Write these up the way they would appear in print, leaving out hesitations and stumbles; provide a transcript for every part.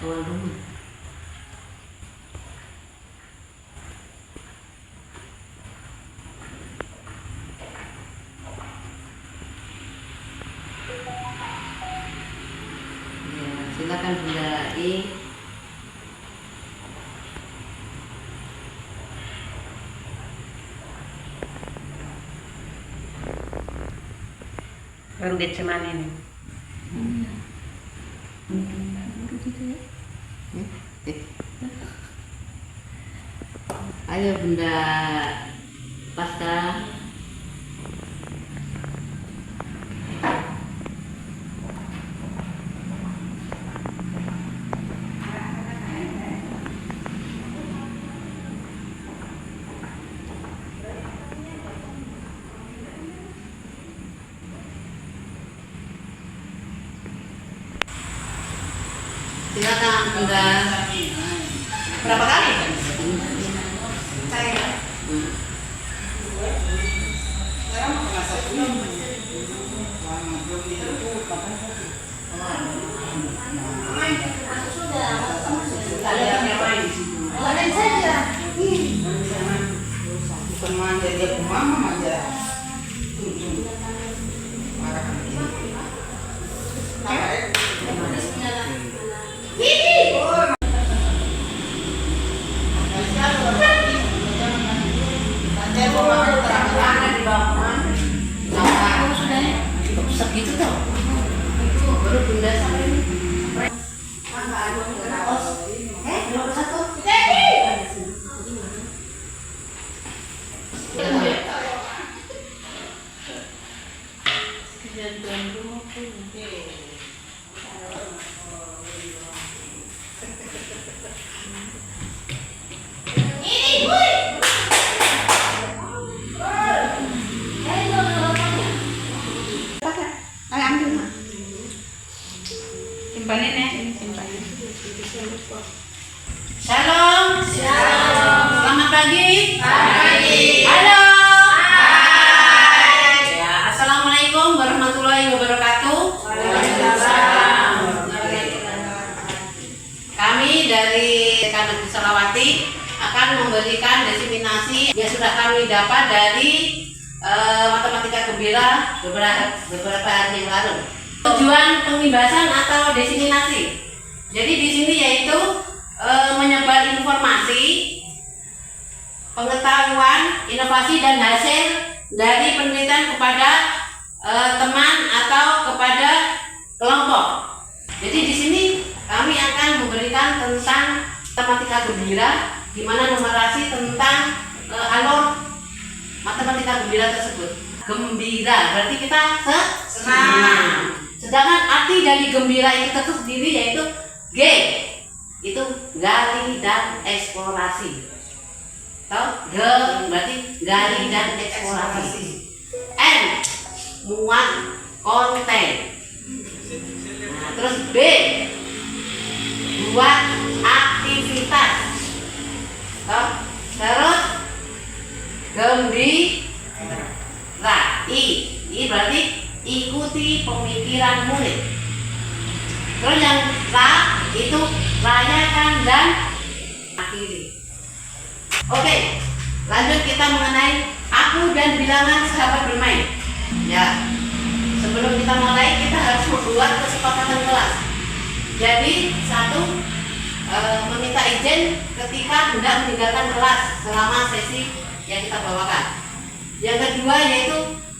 awal dulu. Ya, silakan Bunda I. Baru Getsemani ini. Ayo Bunda Pasca. Silakan Bunda. Berapa kali? Saya. Sekarang mau masak belum? Bukan manja dia ke mama manja. Marah kan begini. Segitu tuh. Baru Bunda sampai nomor 1. Simpanin ya, ini simpanin. Shalom. Shalom. Selamat pagi. Pagi. Halo. Hai. Ya, Assalamualaikum warahmatullahi wabarakatuh. Waalaikumsalam. Kami dari Negeri Selawati akan memberikan diseminasi yang sudah kami dapat dari matematika gembira beberapa hari yang lalu. Tujuan pengimbasan atau diseminasi. Jadi di sini yaitu menyebar informasi, pengetahuan, inovasi dan hasil dari penelitian kepada teman atau kepada kelompok. Jadi di sini kami akan memberikan tentang matematika gembira, di mana numerasi tentang alur matematika gembira tersebut. Gembira berarti kita senang. Sedangkan arti dari gembira itu sendiri yaitu G, itu gali dan eksplorasi. Tahu? G berarti gali dan eksplorasi. M, muat konten. Nah, terus B, buat aktivitas. Tahu? Terus gembira, I berarti ikuti pemikiran murid. Terus yang ra itu rayakan dan akhiri. Oke, lanjut kita mengenai aku dan bilangan sahabat bermain. Ya, sebelum kita mulai kita harus membuat kesepakatan kelas. Jadi satu, meminta izin ketika hendak meninggalkan kelas selama sesi yang kita bawakan. Yang kedua yaitu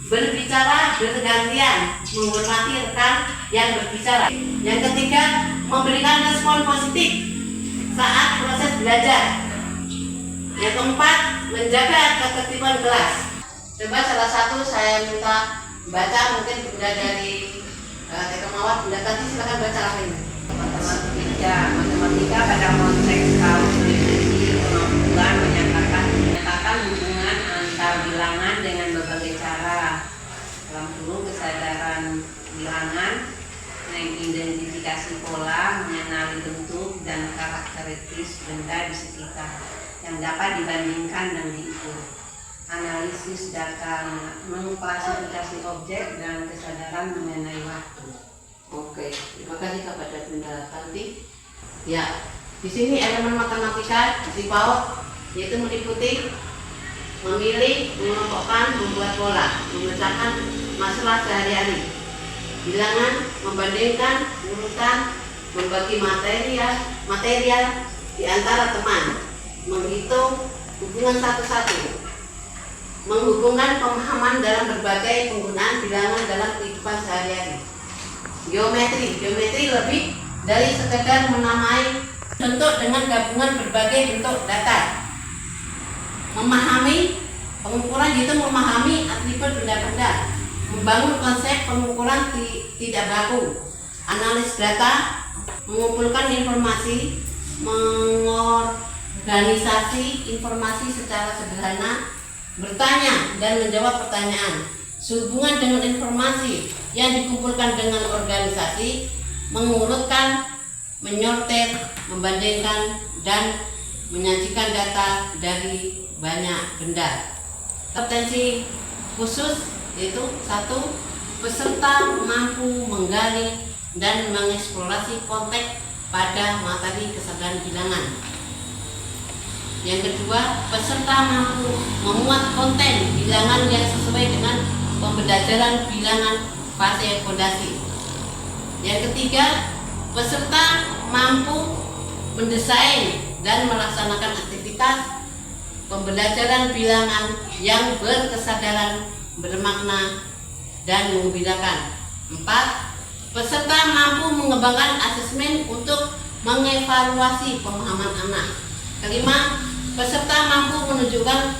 berbicara bergantian, menghormati rekan yang berbicara. Yang ketiga, memberikan respon positif saat proses belajar. Yang keempat, menjaga ketertiban kelas. Coba salah satu saya minta baca, mungkin Bunda dari TK Mawar, Bunda tadi silakan baca apa ini. Matematika pada konteks kaum definisi kemampuan menyatakan hubungan antar bilangan dengan berbagai cara, dalam kurung kesadaran bilangan, mengidentifikasi pola, mengenali bentuk dan karakteristik benda di sekitar yang dapat dibandingkan dan diukur, analisis data, mengklasifikasi objek dan kesadaran mengenai waktu. Oke, terima kasih kepada Bunda Tanti. Ya, di sini elemen matematika di PAUD yaitu meliputi memilih, mengelompokkan, membuat pola, memecahkan masalah sehari-hari, bilangan, membandingkan, urutan, membagi material di antara teman, menghitung hubungan satu-satu, menghubungkan pemahaman dalam berbagai penggunaan bilangan dalam kehidupan sehari-hari. Geometri lebih dari sekedar menamai bentuk dengan gabungan berbagai bentuk datar. Memahami pengukuran itu memahami atribut benda-benda, membangun konsep pengukuran tidak baku, analis data, mengumpulkan informasi, mengorganisasi informasi secara sederhana, bertanya dan menjawab pertanyaan, sehubungan dengan informasi yang dikumpulkan dengan organisasi, mengurutkan, menyortir, membandingkan, dan menyajikan data dari banyak benda. Kompetensi khusus yaitu 1. Peserta mampu menggali dan mengeksplorasi konteks pada materi kesadaran bilangan. Yang kedua, peserta mampu memuat konten bilangan yang sesuai dengan pembelajaran bilangan fase fondasi. Yang ketiga, peserta mampu mendesain dan melaksanakan aktivitas pembelajaran bilangan yang berkesadaran, bermakna, dan mengembirakan. 4. Peserta mampu mengembangkan asesmen untuk mengevaluasi pemahaman anak. 5. Peserta mampu menunjukkan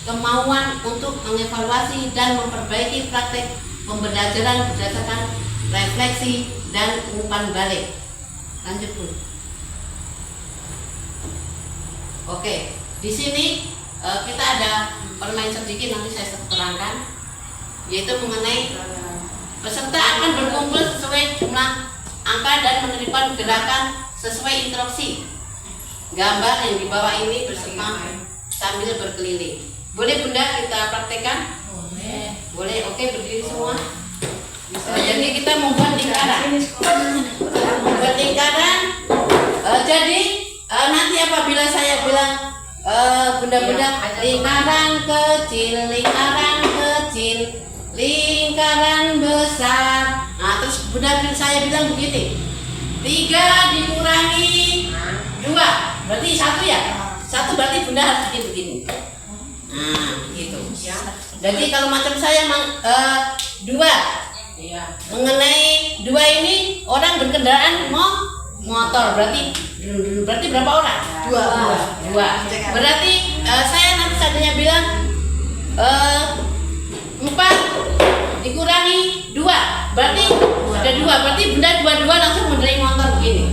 kemauan untuk mengevaluasi dan memperbaiki praktek pembelajaran berdasarkan refleksi dan umpan balik. Lanjut, Bu. Oke, di sini kita ada permainan sedikit, nanti saya terangkan, yaitu mengenai peserta akan berkumpul sesuai jumlah angka dan menerima gerakan sesuai instruksi. Gambar yang di bawah ini bersama sambil berkeliling. Boleh Bunda kita praktekkan? Boleh. Oke, berdiri semua. Jadi kita membuat lingkaran. Jadi nanti apabila saya bilang benda-benda lingkaran kecil, lingkaran besar. Nah, terus benda saya bilang begini. 3 dikurangi 2, berarti 1 ya? 1 berarti benda harus bikin begini. Nah, gitu. Jadi kalau macam saya 2. Mengenai 2 ini orang berkendaraan motor, berarti berapa orang? 2. Berarti saya nanti saatnya bilang 4 dikurangi 2, berarti ada 2, berarti benda 2 langsung menerai motor begini.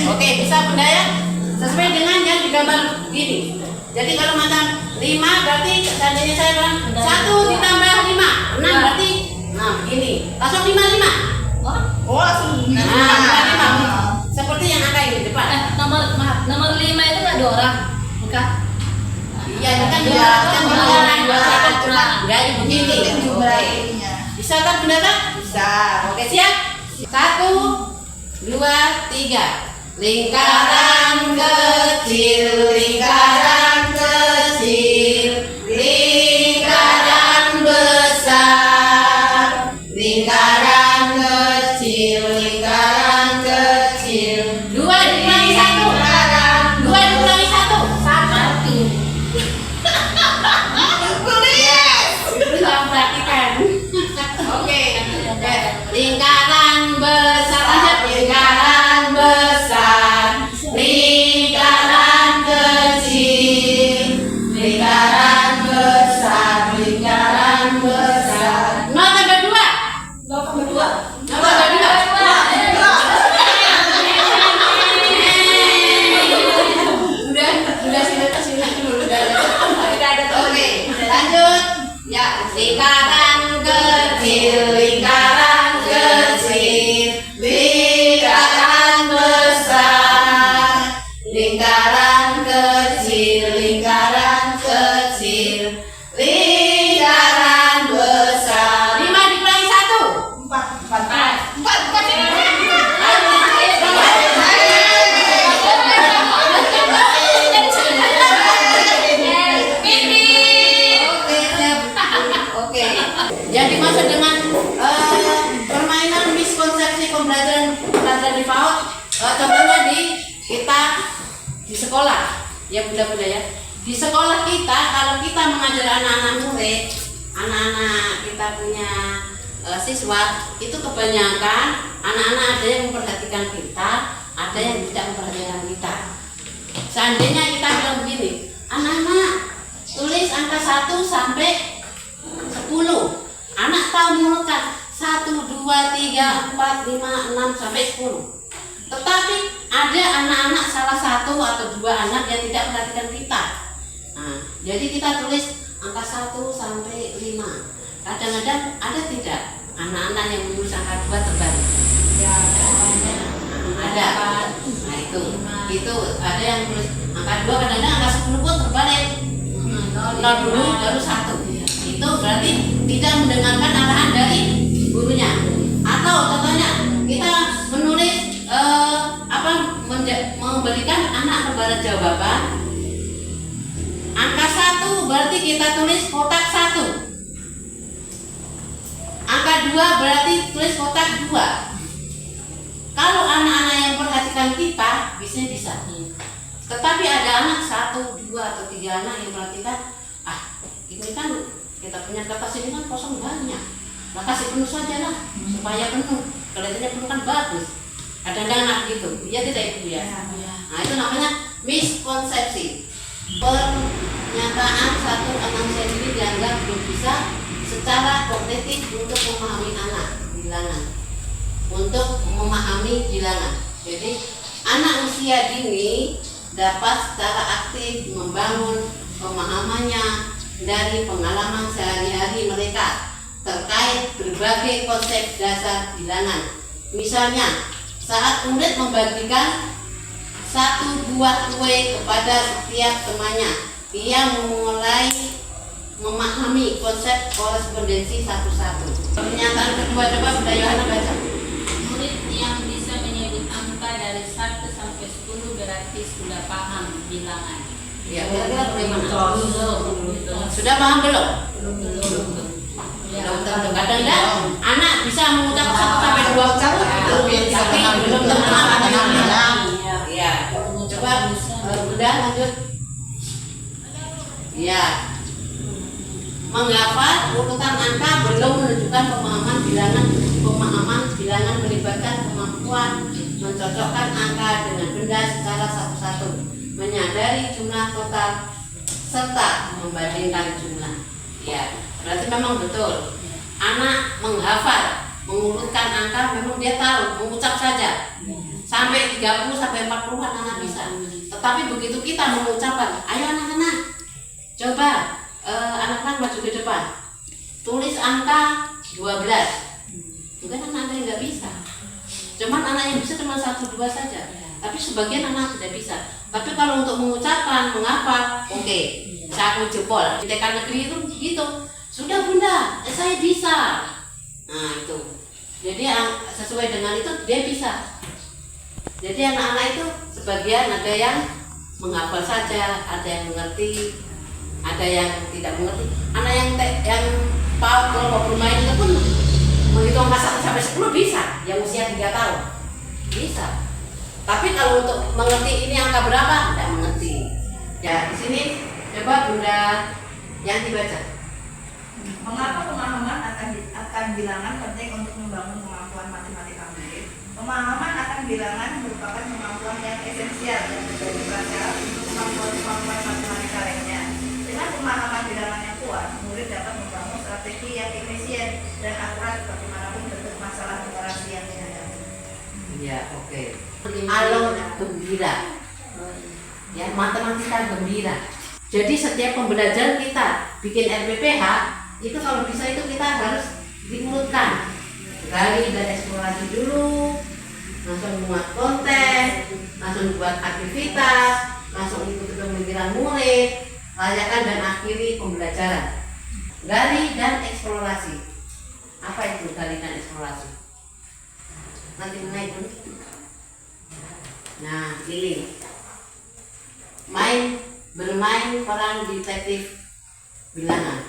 Oke, bisa benda ya? Sesuai dengan yang digambar begini. Jadi kalau macam 5 berarti seandainya saya bilang 1 ditambah 5, 6 berarti begini. Langsung 5. Oh, langsung. Nah, 5. Seperti yang ada di depan. Nomor 5 itu nggak 2 orang, bukan? Iya, ini kan dari begini. Oke. Bisa kan benda kan? Bisa. Oke, siap? 1, 2, 3. Lingkaran kecil, lingkaran besar, lingkaran kecil. 2 dikurangi 1. 2 dikurangi 1. 1. Bisa perhatikan. Oke. Lingkaran besar aja. Lingkaran besar, lingkaran kecil, lingkaran besar. 0 tambah 2. Contohnya kita di sekolah, ya bunda-bunda ya. Di sekolah kita, kalau kita mengajar anak-anak murid, anak-anak kita punya siswa, itu kebanyakan anak-anak ada yang memperhatikan kita, ada yang tidak memperhatikan kita. Seandainya kita bilang begini, anak-anak tulis angka 1 sampai 10. Anak tahu mengurutkan 1, 2, 3, 4, 5, 6 sampai 10. Tetapi ada anak-anak salah satu atau 2 anak yang tidak memperhatikan kita. Nah, jadi kita tulis angka 1 sampai 5. Kadang-kadang ada tidak anak-anak yang menulis angka 2 terbalik? Ya, Ada. Nah itu ada yang tulis angka 2, kadang-kadang angka 10 pun terbalik. 0 dulu baru 1. Itu berarti tidak mendengarkan arahan dari gurunya. Atau contohnya kita menulis memberikan anak kepada jawaban angka 1 berarti kita tulis kotak 1. Angka 2 berarti tulis kotak 2. Kalau anak-anak yang perhatikan kita bisa. Tetapi ada anak 1, 2 atau 3 anak yang perhatikan, ini kan kita punya kertas ini kan kosong banyak. Nah, kasih penuh saja lah supaya penuh. Kelihatannya penuh kan bagus. Kadang-kadang anak gitu. Iya tidak Ibu ya? Nah, itu namanya miskonsepsi. Pernyataan satu anak sendiri dianggap belum bisa secara kognitif untuk memahami anak bilangan. Untuk memahami bilangan. Jadi anak usia dini dapat secara aktif membangun pemahamannya dari pengalaman sehari-hari mereka terkait berbagai konsep dasar bilangan. Misalnya, saat murid membagikan 1 buah kue kepada setiap temannya, ia mulai memahami konsep korespondensi satu-satu. Pernyataan kedua, coba Bunda Yohana baca. Murid yang bisa menyebut angka dari 1 sampai 10 berarti sudah paham bilangan. Ya, kira-kira bagaimana? Sudah paham belum? Belum. Kadang-kadang anak bisa mengucap 1 sampai 20, tapi belum tentu apa yang bilang. Ya, coba Bunda lanjut. Ya, menghafal urutan angka belum menunjukkan pemahaman bilangan melibatkan kemampuan mencocokkan angka dengan benda secara satu-satu, menyadari jumlah total serta membandingkan jumlah. Ya, berarti memang betul. Anak menghafal, mengurutkan angka memang dia tahu, mengucap saja. Sampai 30 sampai 40-an anak bisa. Tetapi begitu kita mengucapkan, ayo anak-anak, coba anak-anak maju ke depan. Tulis angka 12. Bukan anak yang nggak bisa. Cuman anak yang bisa cuma 1, 2 saja. Tapi sebagian anak tidak bisa. Tapi kalau untuk mengucapkan, menghafal, oke. Saya jempol. Di TK negeri itu gitu. Sudah Bunda, saya bisa. Nah itu. Jadi sesuai dengan itu dia bisa. Jadi anak-anak itu sebagian ada yang menghafal saja, ada yang mengerti, ada yang tidak mengerti. Anak yang kalau bermain itu pun menghitung angka 1 sampai 10 bisa, yang usia 3 tahun bisa. Tapi kalau untuk mengerti ini angka berapa, tidak mengerti. Ya di sini coba Bunda yang dibaca. Mengapa pemahaman akan bilangan penting untuk membangun kemampuan matematika murid? Pemahaman akan bilangan merupakan kemampuan yang esensial yang menjadi prasyarat untuk kemampuan matematika lainnya. Dengan pemahaman bilangan yang kuat, murid dapat membangun strategi yang efisien dan akurat bagaimanapun bentuk masalah numerasi yang dihadapi. Ya, oke. Alur gembira. Ya, matematika gembira. Jadi setiap pembelajaran kita bikin RPPH itu kalau bisa itu kita harus diurutkan. Gali dan eksplorasi dulu, langsung buat konten, langsung buat aktivitas, langsung ikuti pemikiran murid, rayakan dan akhiri pembelajaran. Gali dan eksplorasi. Apa itu gali dan eksplorasi? Nanti naik dulu. Nah, ini bermain peran detektif bilangan.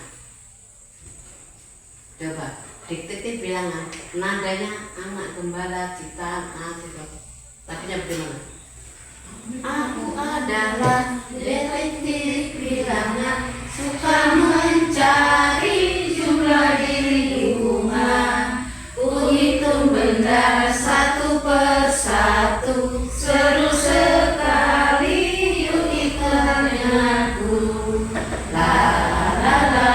Coba detektif bilangan, nadanya anak gembala ciptaan A. Lagunya bagaimana? Aku adalah detektif bilangan, suka mencari jumlah di lingkungan. Ku hitung benda satu persatu, seru sekali, yuk ikut denganku. La la la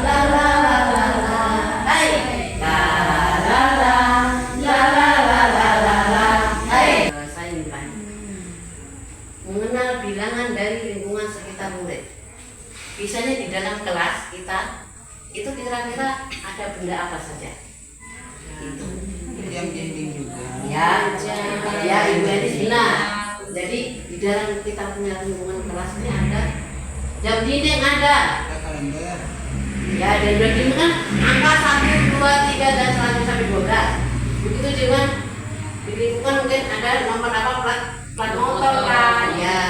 la la la la la, hai la la la la la la la la la, hai. Saya mulai mengenal bilangan dari lingkungan sekitar murid. Biasanya di dalam kelas kita itu kira-kira ada benda apa saja? Itu. Yang dinding juga. Ya, Ibu Elis benar. Jadi di dalam kita punya lingkungan kelas ini ada jam dinding ada. Ada kalender. Ya, dan dinding kan angka 1, 2, 3 dan selanjutnya sampai 12. Begitu juga di lingkungan mungkin ada nomor apa plat motor kan. Ya.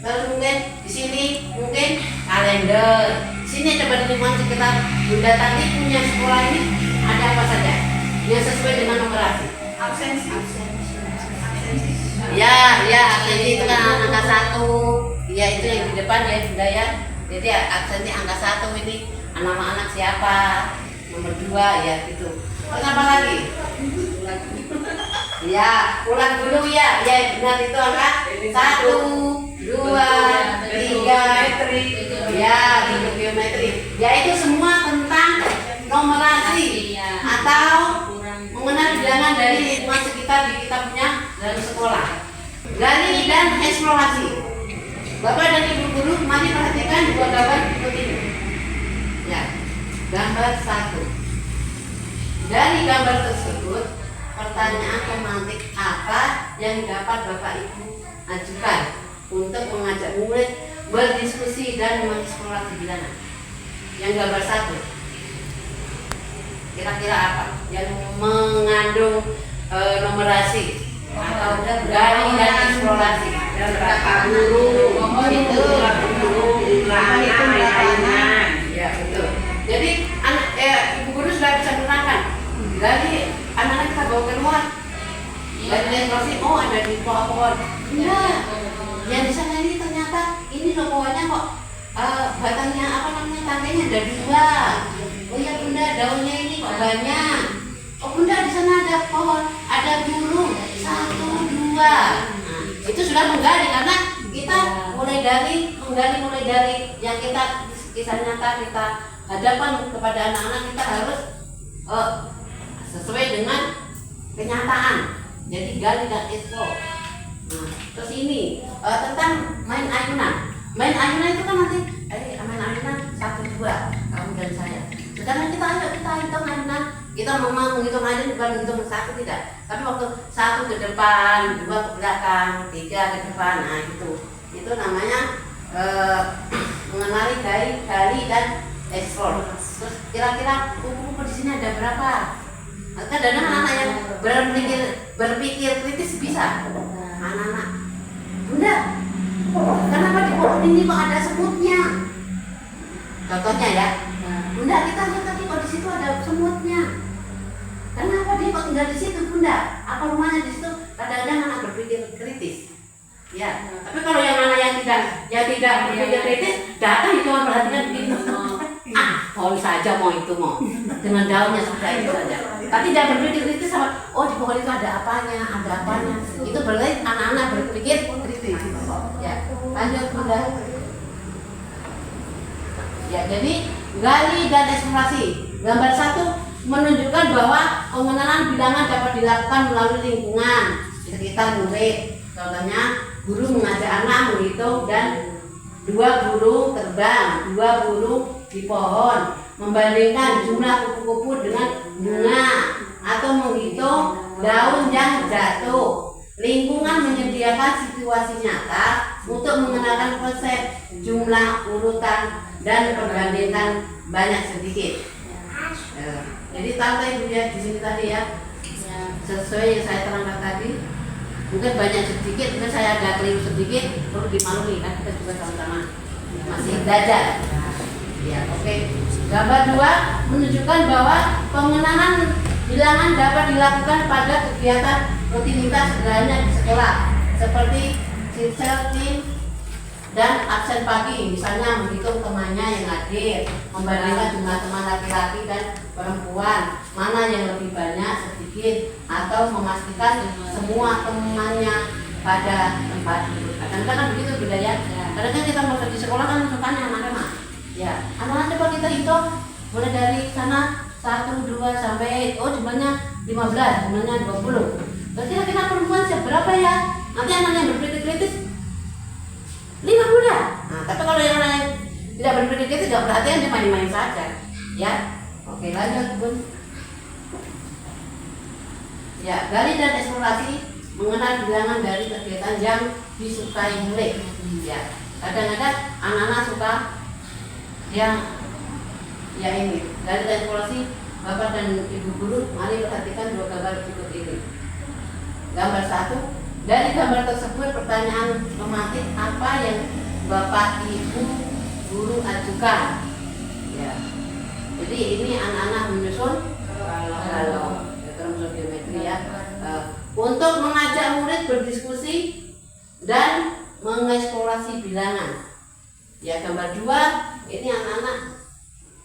Terus mungkin di sini mungkin kalender. Di sini coba di lingkungan sekitar Bunda tadi punya sekolah ini ada apa saja yang sesuai dengan numerasi. Absensi. Ya, absensi itu kan angka 1. Ya itu yang di depan ya Bunda ya. Jadi absensi angka 1 ini nama anak siapa, nomor 2 ya gitu. Terus apa lagi? Ya, ulang dulu ya. Ya benar itu angka 1, 2, 3. Ya, di geometri. Ya itu semua tentang numerasi atau mengenal bilangan dari lingkungan sekitar di kita punya dalam sekolah. Gali dan eksplorasi. Bapak dan Ibu guru, mari perhatikan dua gambar berikut ini. Ya, gambar 1. Dari gambar tersebut, pertanyaan tematik apa yang dapat Bapak Ibu ajukan untuk mengajak murid berdiskusi dan mengeksplorasi bilangan? Yang gambar 1. Kira-kira apa yang mengandung numerasi atau gali dan eksplorasi? Berapa guru? Itu Mainan. ya betul. Jadi Ibu guru sudah bisa menerangkan. Gali anak-anak kita bawa keluar. Gali dan eksplorasi, oh ada di pohon. Ya, yang di sana ini ternyata ini loh pohonnya kok batangnya apa namanya tangkainya ada 2. Oh ya Bunda, daunnya ini kok banyak. Oh Bunda, di sana ada pohon, ada burung 1, 2. Nah, itu sudah menggali karena kita mulai dari yang kita kisah nyata kita hadapan kepada anak-anak, kita harus sesuai dengan kenyataan. Jadi gali dan eksplor. Nah, terus ini tentang main ayunan. Main ayunan itu kan nanti main ayunan 1, 2 kamu dan saya. Sekarang kita hitung ayunan. Kita memang menghitung ayunan bukan menghitung 1 tidak. Tapi waktu 1 ke depan, 2 ke belakang, 3 ke depan. Nah itu namanya mengenali gali dan eksplor. Terus kira-kira kupu-kupu di sini ada berapa? Kadang anak-anak yang berpikir kritis bisa. Anak-anak, Bunda, kenapa di pohon ini kok ada semutnya? Contohnya ya, Bunda, kita lihat tadi kok di situ ada semutnya. Kenapa dia kok tinggal di situ, Bunda? Apa rumahnya di situ? Kadang-kadang anak berpikir kritis. Ya, tapi kalau yang anak yang tidak berpikir kritis, datang itu perhatikan begitu. Mau saja mau dengan daunnya sudah itu saja. Tapi tidak berpikir kritis sama, oh di pohon itu ada apanya. Itu berarti anak-anak berpikir kritis. Ya, lanjut Bunda. Ya, jadi gali dan eksplorasi. Gambar 1 menunjukkan bahwa pengenalan bilangan dapat dilakukan melalui lingkungan sekitar murid. Contohnya, guru mengajak anak menghitung dan 2 burung terbang, 2 burung di pohon, membandingkan jumlah kupu-kupu dengan bunga, atau menghitung daun yang jatuh. Lingkungan menyediakan situasi nyata untuk mengenalkan konsep jumlah, urutan, dan perbandingan banyak sedikit. Jadi tante Ibu ya di sini tadi ya, sesuai yang saya terangkan tadi. Mungkin banyak sedikit, mungkin saya agak keliru sedikit, perlu dimaklumi kan kita juga sama-sama masih belajar. Ya, oke. Gambar 2 menunjukkan bahwa pengenalan Bilangan dapat dilakukan pada kegiatan rutinitas sederhana di sekolah seperti sisir dan absen pagi, misalnya menghitung temannya yang hadir, membandingkan jumlah teman laki-laki dan perempuan, mana yang lebih banyak, sedikit, atau memastikan semua temannya pada tempat duduk. Kadang-kadang kan begitu beda ya. Kadang-kadang kita mau di sekolah kan sukanya anak-anak. Ya, anak-anak coba kita hitung mulai dari sana 1, 2 sampai jumlahnya 15, jumlahnya 20. Berarti anak perempuan siapa berapa ya? Nanti anak yang berkritis 50 ya. Nah, tapi kalau yang lain tidak berpikir tidak perhatian dia main-main saja. Ya. Oke, lanjut, Bun. Ya, gali dan eksplorasi mengenal bilangan dari kegiatan yang disukai murid. Ya. Kadang-kadang anak-anak suka yang ini. Gali dan eksplorasi Bapak dan Ibu guru, mari perhatikan 2 gambar berikut ini. Gambar 1. Dari gambar tersebut pertanyaan tematik apa yang Bapak Ibu guru ajukan? Ya. Jadi ini anak-anak menyusun kalau rumus geometri ya. Untuk mengajak murid berdiskusi dan mengeksplorasi bilangan. Ya, gambar 2 ini anak-anak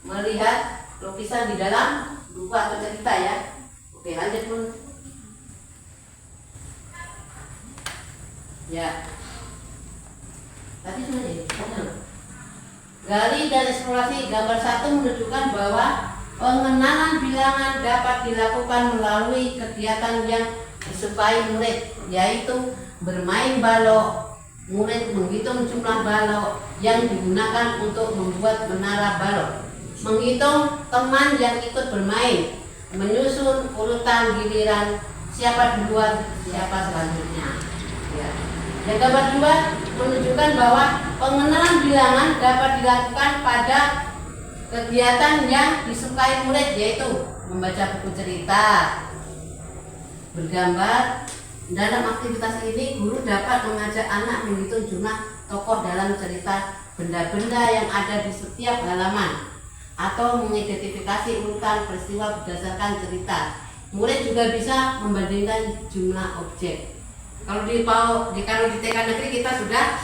melihat lukisan di dalam buku atau cerita ya. Oke, lanjut Bun. Ya. Tadi sudah ya. Gali dan eksplorasi. Gambar 1 menunjukkan bahwa pengenalan bilangan dapat dilakukan melalui kegiatan yang disukai murid, yaitu bermain balok. Murid menghitung jumlah balok yang digunakan untuk membuat menara balok, menghitung teman yang ikut bermain, menyusun urutan giliran siapa duluan, siapa selanjutnya. Ya. Yang gambar 2 menunjukkan bahwa pengenalan bilangan dapat dilakukan pada kegiatan yang disukai murid, yaitu membaca buku cerita, bergambar. Dalam aktivitas ini guru dapat mengajak anak menghitung jumlah tokoh dalam cerita, benda-benda yang ada di setiap halaman, atau mengidentifikasi urutan peristiwa berdasarkan cerita. Murid juga bisa membandingkan jumlah objek. Kalau di TK negeri kita sudah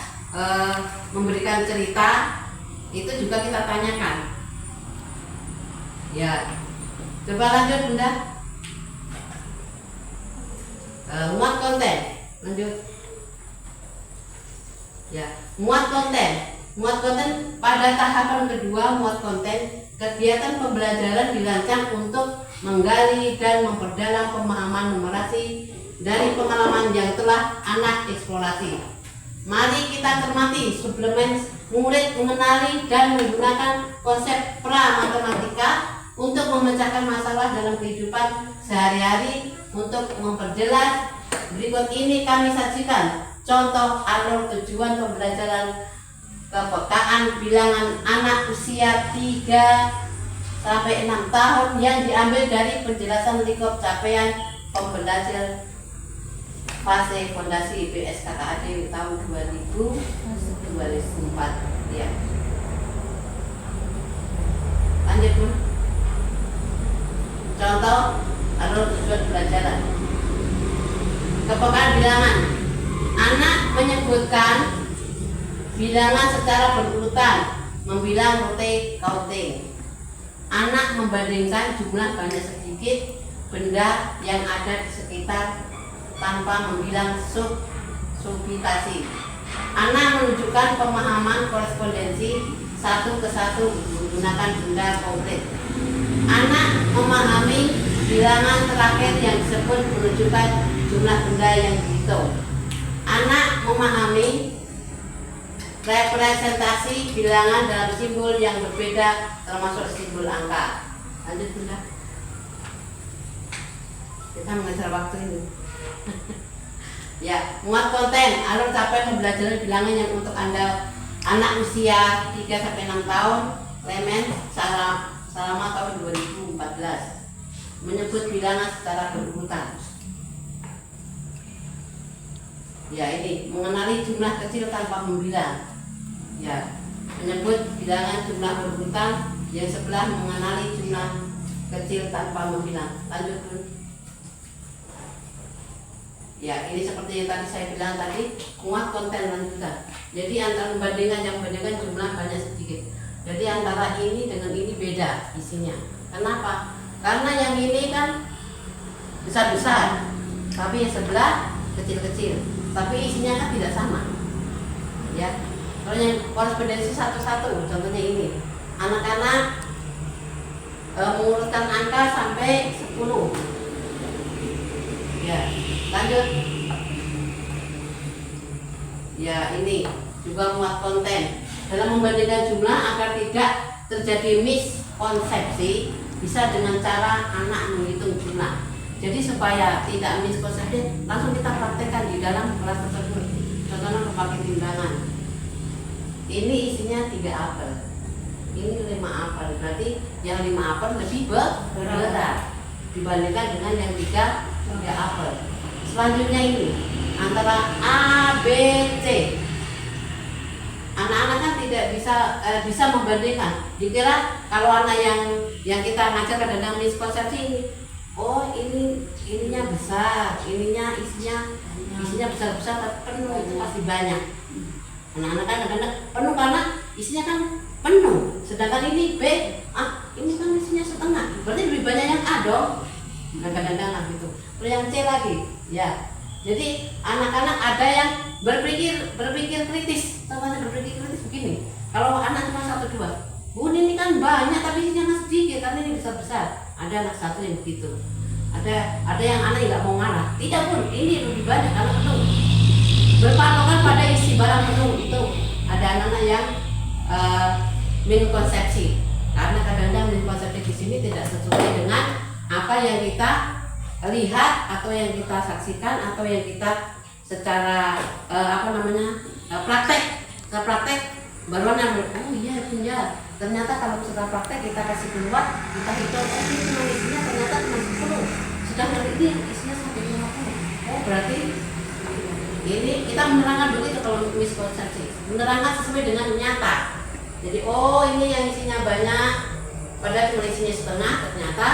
memberikan cerita, itu juga kita tanyakan. Ya, coba lanjut Bunda. Muat konten, lanjut. Ya, muat konten. Muat konten pada tahapan kedua muat konten, kegiatan pembelajaran dirancang untuk menggali dan memperdalam pemahaman numerasi dari pengalaman yang telah anak eksplorasi. Mari kita cermati suplemen murid mengenali dan menggunakan konsep pra-matematika untuk memecahkan masalah dalam kehidupan sehari-hari. Untuk memperjelas, berikut ini kami sajikan contoh alur tujuan pembelajaran kepekaan bilangan anak usia 3 sampai 6 tahun yang diambil dari penjelasan lingkup capaian pembelajar fase fondasi BSKKAD tahun 2024 ya. Lanjut Bun. Contoh alur tujuan pembelajaran kepekaan bilangan. Anak menyebutkan bilangan secara berurutan, membilang rote counting. Anak membandingkan jumlah banyak sedikit benda yang ada di sekitar tanpa membilang subitasi. Anak menunjukkan pemahaman korespondensi satu ke satu menggunakan benda konkret. Anak memahami bilangan terakhir yang disebut menunjukkan jumlah benda yang dihitung. Anak memahami representasi bilangan dalam simbol yang berbeda termasuk simbol angka. Lanjut Bunda. Kita mengejar waktu ini. Ya, muat konten alur capaian pembelajaran bilangan yang untuk Anda anak usia 3 sampai 6 tahun, Clement selama tahun 2014. Menyebut bilangan secara berurutan. Ya, ini mengenali jumlah kecil tanpa membilang. Ya, menyebut bilangan jumlah berurutan. Yang sebelah mengenali jumlah kecil tanpa membilang. Lanjut Bun. Ya, ini seperti yang tadi saya bilang tadi, muat konten lanjutan. Jadi antara membandingkan jumlah banyak sedikit. Jadi antara ini dengan ini beda isinya. Kenapa? Karena yang ini kan besar-besar, tapi yang sebelah kecil-kecil. Tapi isinya kan tidak sama. Ya. Kalau yang korespondensi satu-satu, contohnya ini. Anak-anak mengurutkan angka sampai 10. Ya, lanjut. Ya, ini juga muat konten. Dalam membandingkan jumlah agar tidak terjadi miskonsepsi, bisa dengan cara anak menghitung jumlah. Jadi supaya tidak miskonsepsi, langsung kita praktekkan di dalam kelas tersebut. Contohnya memakai timbangan. Ini isinya 3 apel. Ini 5 apel. Berarti yang 5 apel lebih berat dibandingkan dengan yang 3 apel. Selanjutnya ini antara A, B, C. Anak-anak kan tidak bisa membandingkan. Dikira kalau anak yang kita ngajar kadang-kadang miskonsepsi ini, oh ininya besar, ininya isinya besar-besar tapi penuh, itu pasti banyak. Anak-anak kan kadang-kadang penuh karena isinya kan penuh. Sedangkan ini B, ini kan isinya setengah. Berarti lebih banyak yang A dong. Kadang-kadang gitu. Terus yang C lagi, ya. Jadi anak-anak ada yang berpikir kritis. Contohnya berpikir kritis begini. Kalau anak cuma 1, 2, Bun ini kan banyak tapi isinya kan sedikit karena ini besar-besar. Ada anak satu yang begitu. Ada yang anak yang nggak mau ngarah. Tidak Bun, ini lebih banyak karena penuh. Berpatokan pada isi barang penuh itu. Ada anak-anak yang miskonsepsi. Karena kadang-kadang miskonsepsi di sini tidak sesuai dengan apa yang kita lihat atau yang kita saksikan atau yang kita secara praktek baru oh iya punya. Ternyata kalau setelah praktek kita kasih keluar, kita hitung ini cuma isinya ternyata cuma 10. Sedangkan ini isinya sampai 50. Oh berarti ini kita menerangkan begitu kalau miskonsepsi. Menerangkan sesuai dengan nyata. Jadi oh ini yang isinya banyak, padahal cuma isinya setengah, ternyata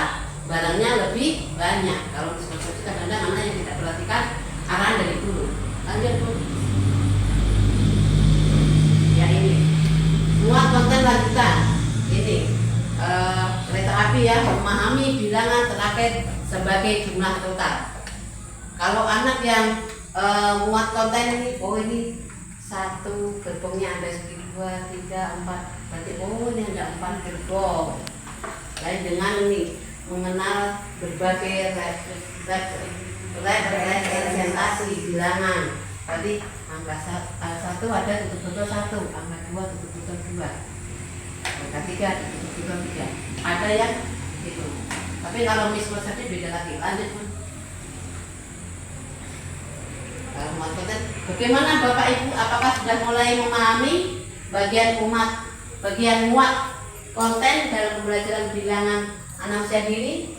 barangnya lebih banyak. Kalau miskonsepsi kadang-kadang anak yang tidak perhatikan arahan dari guru. Lanjut Bu. Ya ini muat konten lanjutan. Ini kereta api ya, memahami bilangan terakhir sebagai jumlah total. Kalau anak yang muat konten ini, oh ini 1 gerbongnya ada segini, 2, 3, 4. Berarti oh ini ada 4 gerbong. Lain dengan ini mengenal berbagai representasi bilangan. Tadi angka 1 ada tutup-tutup 1, angka 2 tutup-tutup 2, angka 3 tutup-tutup 3. Ada yang itu. Tapi kalau miskonsepsi beda lagi. Lanjut Bun. Bagaimana Bapak Ibu? Apakah sudah mulai memahami bagian muat konten dalam pembelajaran bilangan anak usia dini?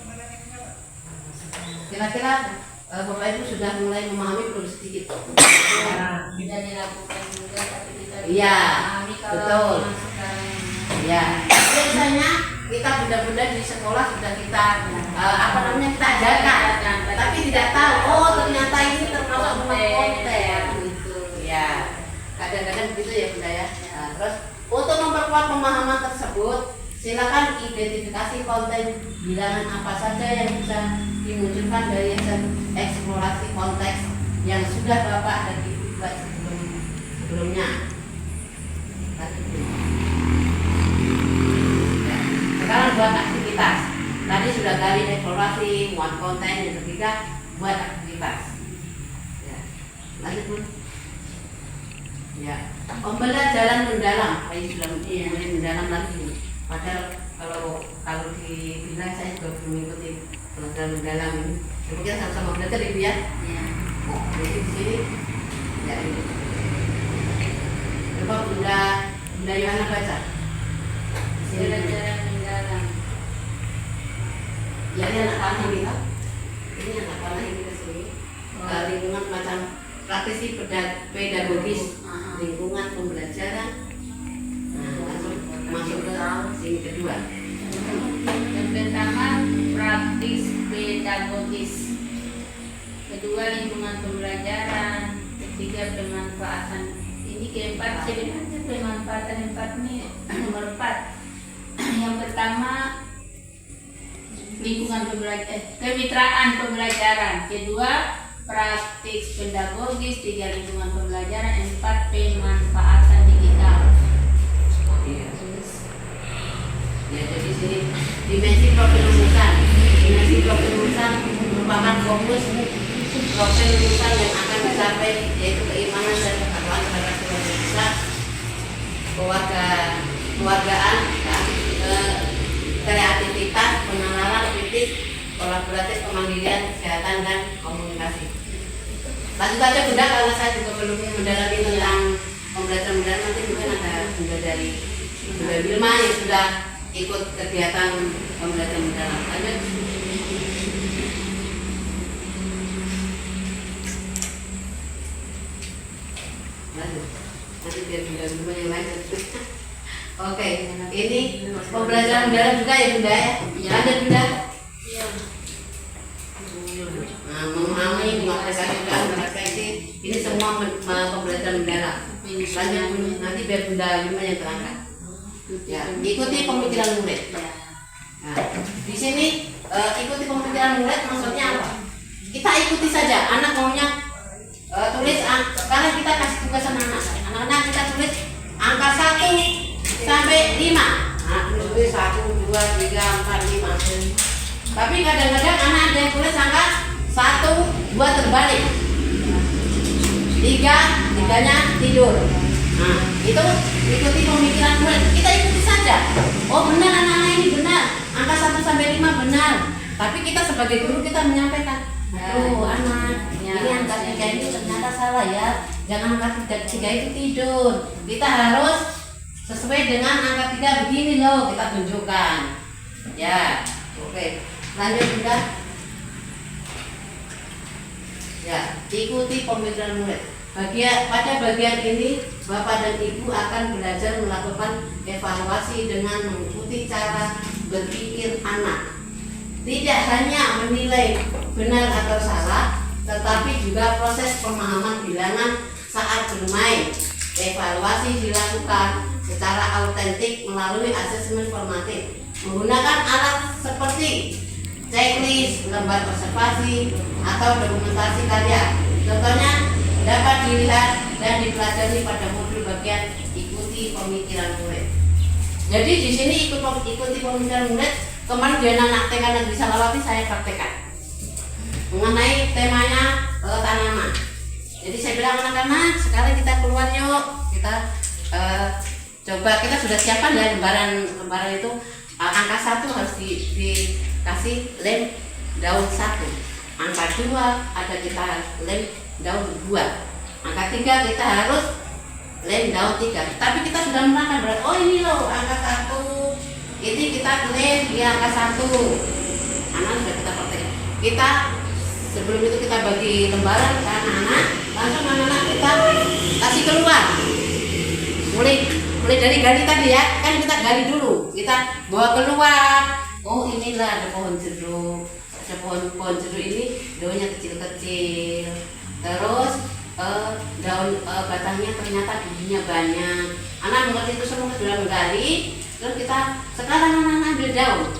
Kira-kira Bapak Ibu sudah mulai memahami belum sedikit? Bisa dilakukan juga tapi kita Iya, memahami kalau betul. masukkan. Ya, biasanya kita bunda-bunda di sekolah sudah kita kita ajarkan, tapi tidak tahu. Oh ternyata ini termasuk konten. Gitu. Ya, kadang-kadang begitu ya Bunda ya. Nah, terus untuk memperkuat pemahaman tersebut, silakan identifikasi konten bilangan apa saja yang bisa dimunculkan dari eksplorasi konteks yang sudah Bapak dan Ibu buat sebelumnya. Ya. Sekarang buat aktivitas. Tadi sudah kali eksplorasi, muat konten, yang ketiga buat aktivitas. Ya. Lanjut Bun. Ya, pembelajaran mendalam. Ini sudah mulai mendalam lagi. Padahal kalau dibilang saya juga belum mengikuti pembelajaran mendalam ini. Jadi kita sama-sama belajar Ibu ya. Ya. Jadi di sini ya ini. Coba Bunda Yohana baca. Di sini. Pembelajaran mendalam. Ya ini anak panah ini kan? Ini anak panah ini ke sini. Lingkungan macam praktisi pedagogis, lingkungan pembelajaran. Nah, langsung masuk ke sini kedua. Yang pertama pedagogis, kedua lingkungan pembelajaran, ketiga pemanfaatan. Ini keempat sebenarnya pemanfaatan empat ini nomor 4. Yang pertama lingkungan kemitraan pembelajaran, kedua praktik pedagogis, 3 lingkungan pembelajaran, 4 pemanfaatan digital. Iya. Ya, jadi sini dimensi profil lulusan. Dimensi profil lulusan merupakan fokus profil lulusan yang akan dicapai, yaitu keimanan dan ketakwaan kepada Tuhan Yang Esa, kewargaan, kreativitas, pengenalan kritis, kolaboratif, kemandirian, kesehatan dan komunikasi. Lanjut aja Bunda, kalau saya juga belum mendalami tentang pembelajaran nanti mungkin ada Bunda dari Bunda Wilma yang sudah ikut kegiatan pembelajaran mendalam. Lanjut. Lanjut. Nanti biar Bunda Wilma yang lain. Oke, ini pembelajaran mendalam juga ya Bunda ya. Lanjut Bunda. Iya. Nah, memahami, mengapresiasi dan merefleksi, ini semua pembelajaran mendalam. Lanjut Bunda, nanti biar Bunda Wilma yang terangkan. Ya, ikuti pemikiran murid. Nah, di sini ikuti pemikiran murid maksudnya apa? Kita ikuti saja. Anak maunya tulis, sekarang kita kasih tugas sama anak-anak kita tulis angka 1 sampai 5. Nah, tulis 1, 2, 3, 4, 5. Tapi kadang-kadang anak ada yang tulis angka 1, 2 terbalik. 3-nya tidur. Nah, itu ikuti pemikiran murid. Kita ikuti saja. Oh benar anak-anak ini benar. Angka 1 sampai 5 benar. Tapi kita sebagai guru kita menyampaikan, aduh anak, ini angka 3 ini ternyata salah ya. Jangan angka 3 itu tidur. Kita harus sesuai dengan angka 3 begini loh, kita tunjukkan. Ya, oke. Lanjut Bunda. Ya, ikuti pemikiran murid. Pada bagian ini, Bapak dan Ibu akan belajar melakukan evaluasi dengan mengikuti cara berpikir anak. Tidak hanya menilai benar atau salah, tetapi juga proses pemahaman bilangan saat bermain. Evaluasi dilakukan secara autentik melalui asesmen formatif menggunakan alat seperti checklist, lembar observasi, atau dokumentasi karya. Contohnya dapat dilihat dan dipelajari pada modul bagian ikuti pemikiran murid. Jadi di sini ikuti pemikiran murid. Kemarin di anak TK Negeri Salawati saya praktekkan mengenai temanya tanaman. Jadi saya bilang anak-anak, sekarang kita keluar yuk, kita coba, kita sudah siapkan ya lembaran itu. Angka 1 harus dikasih lem daun 1. Angka 2 ada kita lem daun 2. Angka 3 kita harus lem daun 3. Tapi kita sudah menerangkan berarti, oh ini loh angka 1, ini kita lem di angka 1. Anak sudah kita praktekkan. Kita sebelum itu kita bagi lembaran ke anak-anak, langsung anak-anak kita kasih keluar. Mulai dari gali tadi ya, kan kita gali dulu, kita bawa keluar. Oh inilah ada pohon jeruk, ada pohon jeruk ini daunnya kecil-kecil. Terus daun batangnya ternyata bijinya banyak. Anak mengerti itu semua, sudah menggali. Terus kita sekarang anak-anak ambil daun.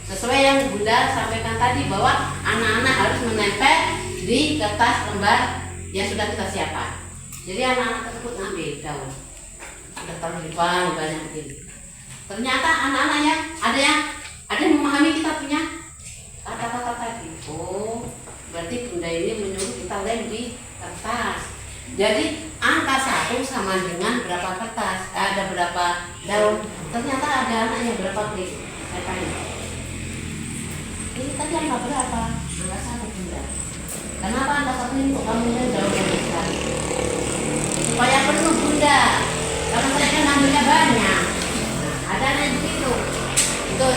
Sesuai yang Bunda sampaikan tadi bahwa anak-anak harus menempel di kertas lembar yang sudah kita siapkan. Jadi anak-anak tersebut ngambil daun, kita taruh di depan banyak begini. Ternyata anak-anaknya ada yang memahami kita punya kata-kata tadi. Oh, berarti Bunda ini menyuruh kita lem di kertas. Jadi angka 1 sama dengan berapa kertas? Ada berapa daun? Ternyata ada anaknya berapa klik? Saya tanya. Ini tadi angka berapa? Angka 1 Bunda. Kenapa angka 1 ini kok kamu daun yang besar? Supaya penuh Bunda. Karena saya kan ambilnya banyak. Nah, ada yang begitu. Itu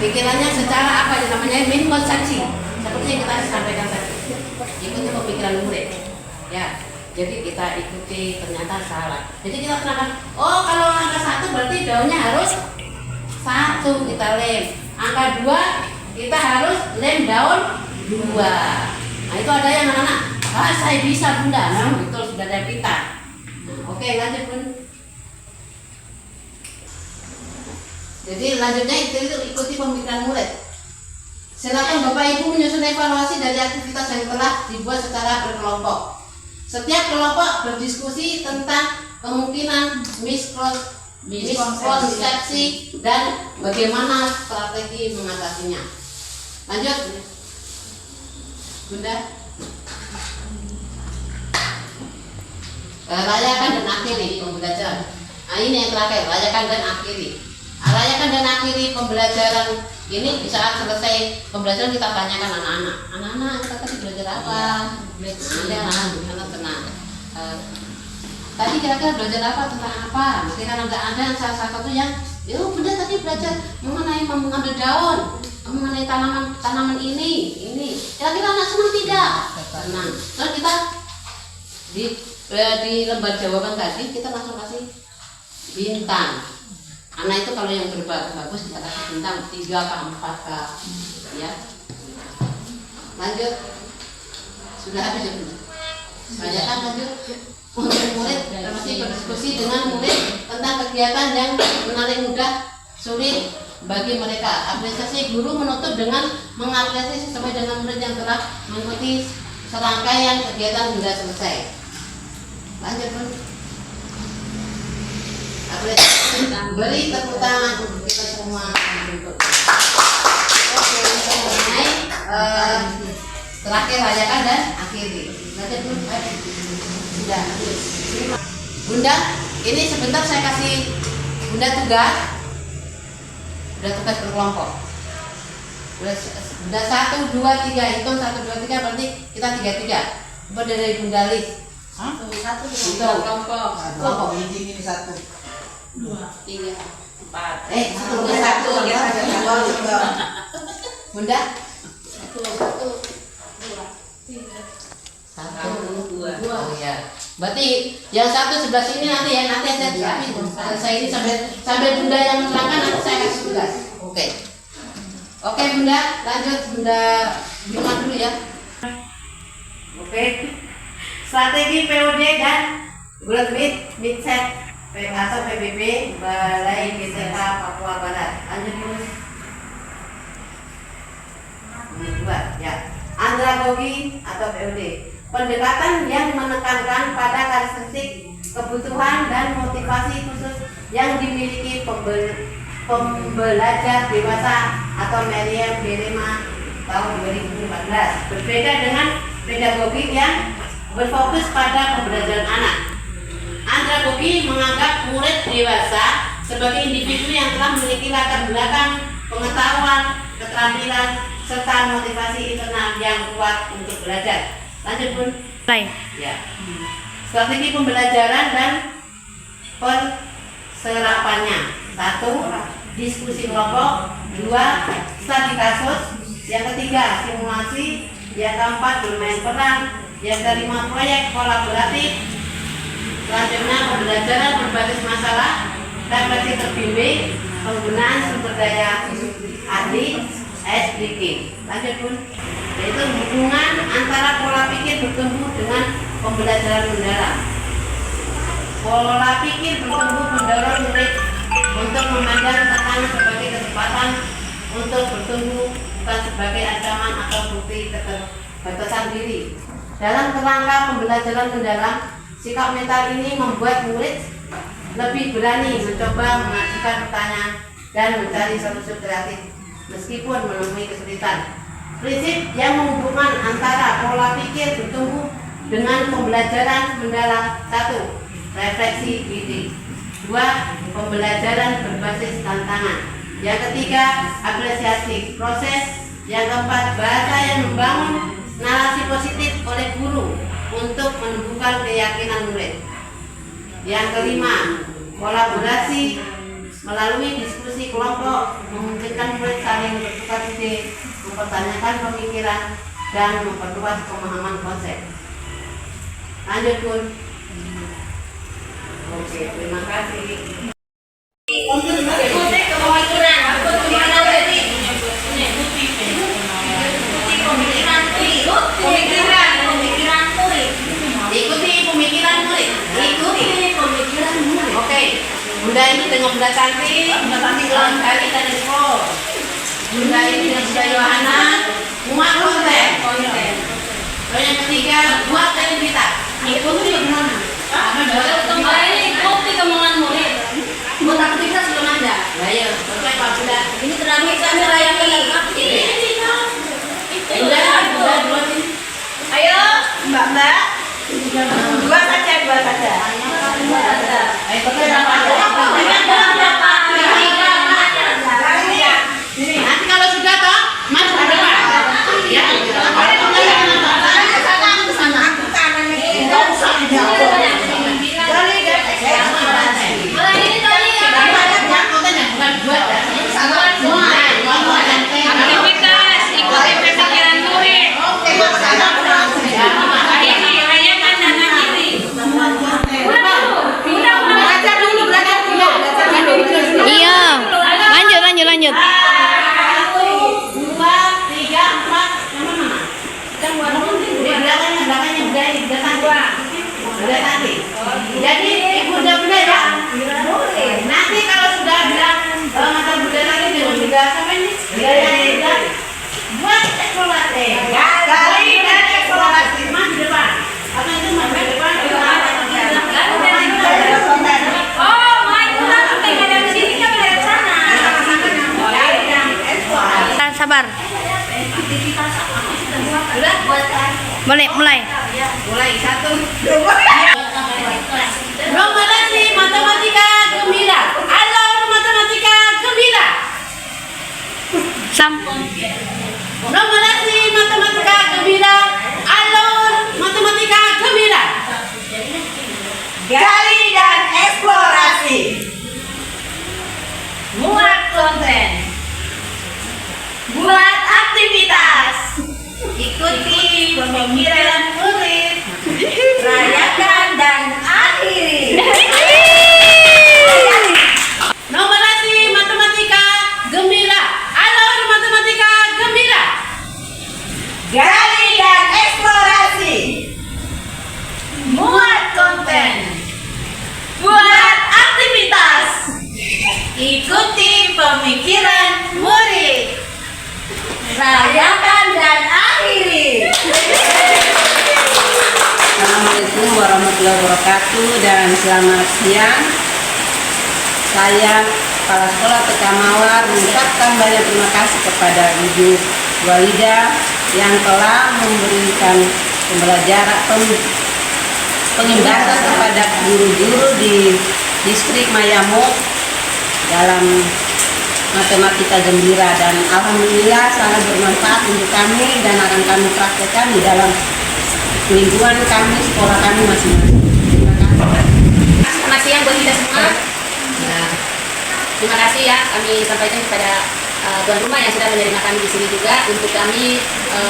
pikirannya secara apa ya namanya min konsepsi. Seperti yang kita sampaikan tadi. Ikuti pemikiran murid. Ya. Jadi kita ikuti, ternyata salah. Jadi kita terangkan, oh kalau angka 1 berarti daunnya harus 1 kita lem. Angka 2 kita harus lem daun 2. Nah itu ada yang anak-anak, saya bisa Bunda, memang betul sudah ada pintar. Oke, lanjut Bun. Jadi lanjutnya itu ikuti pemikiran murid. Silakan Bapak Ibu menyusun evaluasi dari aktivitas yang telah dibuat secara berkelompok. Setiap kelompok berdiskusi tentang kemungkinan miskonsepsi dan bagaimana strategi mengatasinya. Lanjut, Bunda. Rayakan dan akhiri pembelajaran. Nah ini yang terakhir, rayakan dan akhiri. Rayakan dan akhiri pembelajaran ini di saat selesai pembelajaran kita tanyakan anak-anak kita tadi belajar apa? Nanti anak-anak tenang. Tadi kira-kira belajar apa, tentang apa? Nanti kan ada yang salah satu yang Bunda tadi belajar mengenai mengambil daun, mengenai tanaman ini. Kira-kira anak senang tidak? Senang. Terus kita di lembar jawaban tadi kita langsung kasih bintang. Anak itu kalau yang bagus kita kasih bintang 3 ke 4 ya. Lanjut. Sudah habis ya Bunda? Tanyakan lanjut. Untuk murid masih berdiskusi dengan murid tentang kegiatan yang menarik, mudah, sulit bagi mereka. Apresiasi guru menutup dengan mengapresiasi sesuai dengan murid yang telah mengikuti serangkaian kegiatan hingga selesai. Lanjut Bun. Apresiasi, beri tepuk tangan untuk kita semua. Oke, mengenai terakhir rayakan dan akhiri. Lanjut Bun. Sudah. Bunda, ini sebentar saya kasih Bunda tugas. Bunda tugas berkelompok. Bunda 1, 2, 3, hitung 1, 2, 3 berarti kita 3. Coba dari Bunda Lis. 1 Kelompok. Kelompok. Ini 1. 2 3 4. 1. Bunda 1, 2. Oh ya. Berarti yang 1 sebelah sini nanti aja saya ini sambil Bunda yang menerangkan nanti saya kasih tugas. Oke Bunda, lanjut Bunda Bima dulu ya. Oke. Strategi POD dan Bulat Midset atau PBB Balai BCK Papua Barat. Lanjut terus. Nomor 2 ya. Andragogi atau POD. Pendekatan yang menekankan pada karakteristik, kebutuhan dan motivasi khusus yang dimiliki pembelajar dewasa atau Merriam Berema tahun 2014. Berbeda dengan pedagogi yang berfokus pada pembelajaran anak. Andragogi menganggap murid dewasa sebagai individu yang telah memiliki latar belakang, pengetahuan, keterampilan, serta motivasi internal yang kuat untuk belajar. Lanjut Bun. Ya. Strategi pembelajaran dan perserapannya. 1. Diskusi kelompok. 2. Studi kasus. Yang ketiga, simulasi. Yang keempat, bermain peran. Yang kelima, proyek kolaboratif. Selanjutnya, pembelajaran berbasis masalah, refleksi terbimbing, penggunaan sumber daya ahli, SDG. Lanjut Bun. Yaitu hubungan antara pola pikir bertumbuh dengan pembelajaran mendalam. Pola pikir bertumbuh mendorong murid untuk memandang tekanan sebagai kesempatan untuk bertumbuh, bukan sebagai ancaman atau bukti keterbatasan diri. Dalam kerangka pembelajaran mendalam, sikap mental ini membuat murid lebih berani mencoba mengajukan pertanyaan dan mencari solusi kreatif meskipun menemui kesulitan. Prinsip yang menghubungkan antara pola pikir bertumbuh dengan pembelajaran mendalam. 1. Refleksi diri. 2. Pembelajaran berbasis tantangan. Yang ketiga, apresiasi proses. Yang keempat, bahasa yang membangun narasi positif oleh guru untuk menumbuhkan keyakinan murid. Yang kelima, kolaborasi melalui diskusi kelompok memungkinkan murid saling bertukar ide, mempertanyakan pemikiran, dan memperluas pemahaman konsep. Lanjut Bun. Oke, terima kasih. Untuk mengikuti kemungkinan pemikiran Bunda ini dengan Bunda Cantik, ulang kali dan ekspor. Bunda ini dengan Bunda Yohana, muat konten. Lalu yang ketiga, buat dari kita. Ikuti bagaimana? Kemarin ikuti kemauan murid. Buat aktivitas belum ada. Nah ya, oke Pak Bunda. Ini terakhir kami rayakan Bunda dua sini. Ayo, Mbak. Dua saja. Ayo pakai apa? Nanti kalau sudah toh, maju ke depan. Ya. Aktivitas ikuti pemikiran murid. Ini rayakan dan akhiri. Iya. Lanjut. 1, 2, 3, 4. Yang mana? Di belakangnya udah datang gua. Udah tadi. Jadi Bunda ya. Nanti kalau sudah bilang mata Bunda lagi dengan Bunda sampai ini. Buat eksplorasi. Gali dan eksplorasi. Mas di depan. Atau itu mas di depan. Oh, maju langsung tinggal dari sini kan dari sana. Sabar. Sudah? Boleh mulai. Mulai 1. Nominasi matematika gembira. Halo matematika gembira. Sam. Nominasi matematika gembira. Halo matematika gembira. Gali dan eksplorasi. Muat konten. Buat aktivitas. Ikuti pemikiran murid. Rayakan dan akhiri. Nominasi matematika gembira. Halo matematika gembira. Gali dan eksplorasi. Muat konten. Buat aktivitas. Ikuti pemikiran murid. Rayakan dan akhiri. Assalamualaikum warahmatullahi wabarakatuh dan selamat siang. Saya Kepala Sekolah TK Mawar mengucapkan banyak terima kasih kepada Ibu Walida yang telah memberikan pembelajaran pengembangan kepada guru-guru di distrik Mayamuk dalam matematika gembira, dan alhamdulillah sangat bermanfaat untuk kami dan akan kami praktekkan di dalam lingkungan kami, sekolah kami masing-masing. Terima kasih. Selamat siang buat kita semua. Nah, terima kasih ya kami sampaikan kepada tuan rumah yang sudah menerima kami di sini juga untuk kami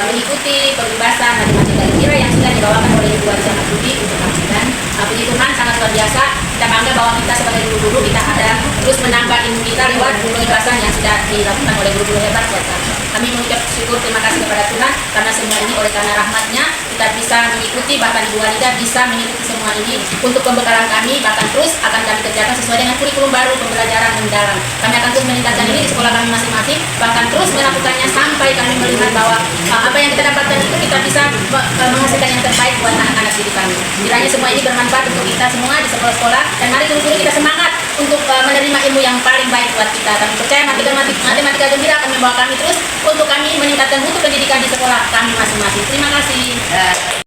mengikuti perluasan matematika gembira yang sudah dibawakan oleh Ibu Walida Marsudi untuk kami. Dan puji Tuhan sangat luar biasa. Kita bangga bahwa kita sebagai guru-guru kita ada terus menambah ilmu kita lewat penjelasan yang sudah dilakukan oleh guru-guru hebat buat kami. Kami mengucap syukur terima kasih kepada Tuhan karena semua ini oleh karena rahmatnya kita bisa mengikuti, bahkan Ibu Walida bisa mengikuti semua ini untuk pembekalan kami, bahkan terus akan kami kerjakan sesuai dengan kurikulum baru pembelajaran mendalam. Kami akan terus meningkatkan ini di sekolah kami masing-masing, bahkan terus melakukannya sampai kami melihat bahwa apa yang kita dapatkan itu kita bisa menghasilkan yang terbaik buat anak-anak didik kami. Kiranya semua ini bermanfaat untuk kita semua di sekolah-sekolah, dan mari guru-guru kita semangat untuk menerima ilmu yang paling baik buat kita. Kami percaya matematika gembira akan membawa kami terus untuk kami meningkatkan mutu pendidikan di sekolah kami masing-masing. Terima kasih.